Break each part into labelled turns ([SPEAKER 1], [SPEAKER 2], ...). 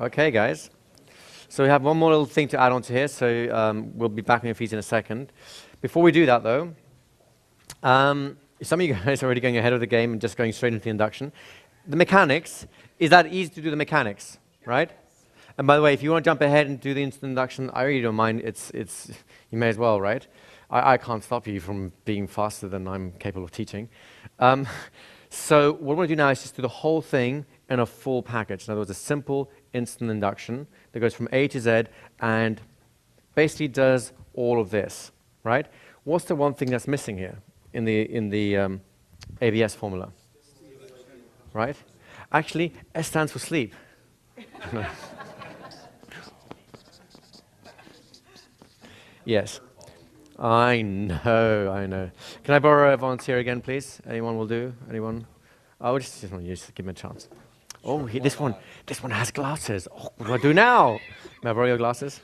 [SPEAKER 1] Okay, guys. So we have one more little thing to add on to here, so we'll be back on your feet in a second. Before we do that, though, some of you guys are already going ahead of the game and just going straight into the induction. The mechanics, is that easy to do the mechanics, right? And by the way, if you want to jump ahead and do the instant induction, I really don't mind. You may as well, right? I can't stop you from being faster than I'm capable of teaching. So what we're going to do now is just do the whole thing in a full package. In other words, a simple instant induction that goes from A to Z and basically does all of this, right? What's the one thing that's missing here in the ABS formula, right? Actually, S stands for sleep. Yes. I know. Can I borrow a volunteer again, please? Anyone will do? Anyone? Oh, just want you to give me a chance. Oh, this one has glasses. Oh, what do I do now? May I borrow your glasses?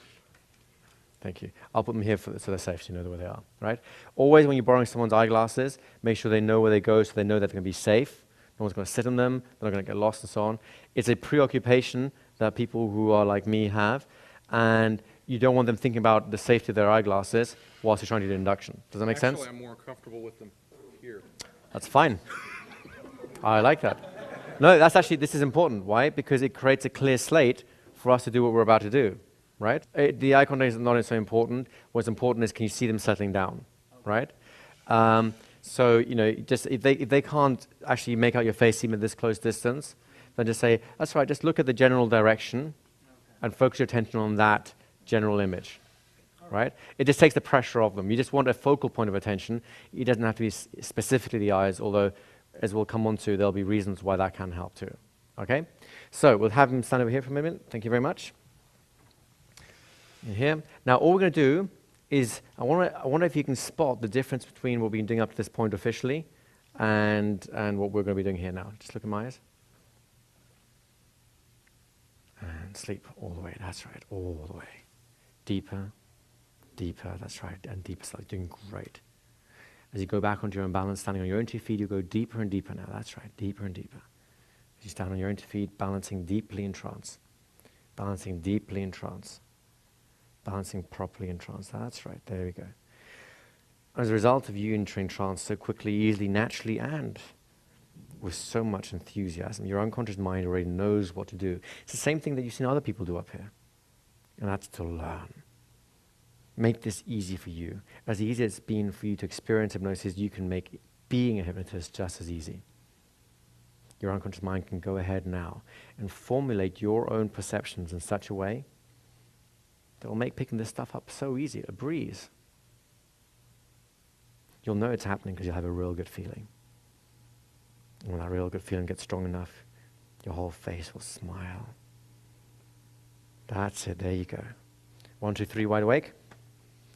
[SPEAKER 1] Thank you. I'll put them here so they're safe, so you know where they are, right? Always when you're borrowing someone's eyeglasses, make sure they know where they go so they know that they're going to be safe. No one's going to sit on them. They're not going to get lost and so on. It's a preoccupation that people who are like me have, and you don't want them thinking about the safety of their eyeglasses whilst you're trying to do induction. Does that make sense?
[SPEAKER 2] Actually, I'm more comfortable with them here.
[SPEAKER 1] That's fine. I like that. No, this is important. Why? Because it creates a clear slate for us to do what we're about to do, right? The eye contact is not so important. What's important is can you see them settling down, right? So, just if they can't actually make out your face even at this close distance, then just say, that's right, just look at the general direction and focus your attention on that general image, right? It just takes the pressure off them. You just want a focal point of attention. It doesn't have to be specifically the eyes, although, as we'll come on to, there'll be reasons why that can help too, okay? So we'll have him stand over here for a minute. Thank you very much. In here. Now, all we're going to do is, I wonder if you can spot the difference between what we've been doing up to this point officially and what we're going to be doing here now. Just look at my eyes. And sleep all the way. That's right, all the way. Deeper, deeper, that's right, and deeper, so doing great. As you go back onto your own balance, standing on your own 2 feet, you go deeper and deeper now, that's right, deeper and deeper. As you stand on your own 2 feet, balancing deeply in trance, balancing deeply in trance, balancing properly in trance, that's right, there we go. As a result of you entering trance so quickly, easily, naturally, and with so much enthusiasm, your unconscious mind already knows what to do. It's the same thing that you've seen other people do up here. And that's to learn. Make this easy for you. As easy as it's been for you to experience hypnosis, you can make being a hypnotist just as easy. Your unconscious mind can go ahead now and formulate your own perceptions in such a way that will make picking this stuff up so easy, a breeze. You'll know it's happening because you'll have a real good feeling. And when that real good feeling gets strong enough, your whole face will smile. That's it, there you go. 1, 2, 3, wide awake.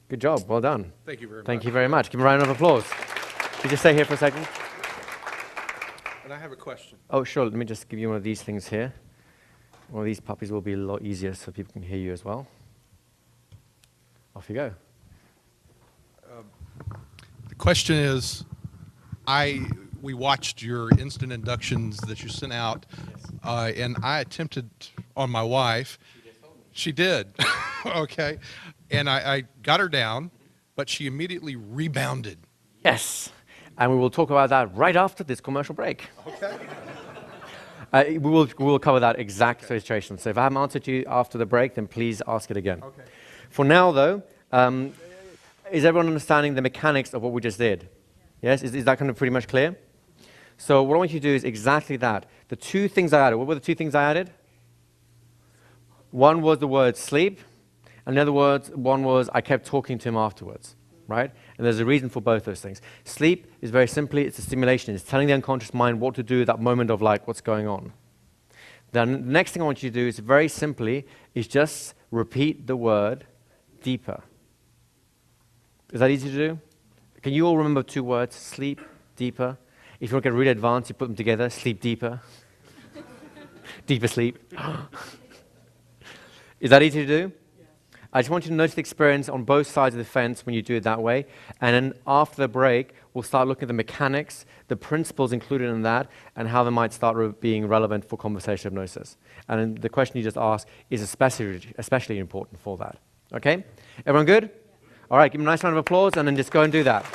[SPEAKER 1] Good job, well done.
[SPEAKER 2] Thank you very much.
[SPEAKER 1] Thank you very much. Give a round of applause. Could you just stay here for a second?
[SPEAKER 2] And I have a question.
[SPEAKER 1] Oh, sure, let me just give you one of these things here. One of these puppies will be a lot easier so people can hear you as well. Off you go.
[SPEAKER 2] The question is, we watched your instant inductions that you sent out, and I attempted on my wife. She did. Okay. And I got her down, but she immediately rebounded.
[SPEAKER 1] Yes. And we will talk about that right after this commercial break.
[SPEAKER 2] Okay.
[SPEAKER 1] We will cover that exact situation. So if I haven't answered you after the break, then please ask it again.
[SPEAKER 2] Okay.
[SPEAKER 1] For now, though, is everyone understanding the mechanics of what we just did? Yes? Is that kind of pretty much clear? So what I want you to do is exactly that. The 2 things I added, what were the 2 things I added? One was the word sleep, and the other one was I kept talking to him afterwards, right? And there's a reason for both those things. Sleep is very simply, it's a stimulation. It's telling the unconscious mind what to do at that moment of like, what's going on. Then the next thing I want you to do is very simply, is just repeat the word deeper. Is that easy to do? Can you all remember 2 words? Sleep, deeper. If you want to get really advanced, you put them together. Sleep deeper. Deeper sleep. Is that easy to do? I just want you to notice the experience on both sides of the fence when you do it that way. And then after the break, we'll start looking at the mechanics, the principles included in that, and how they might start being relevant for conversational hypnosis. And then the question you just asked is especially important for that. Okay? Everyone good? All right, give me a nice round of applause, and then just go and do that.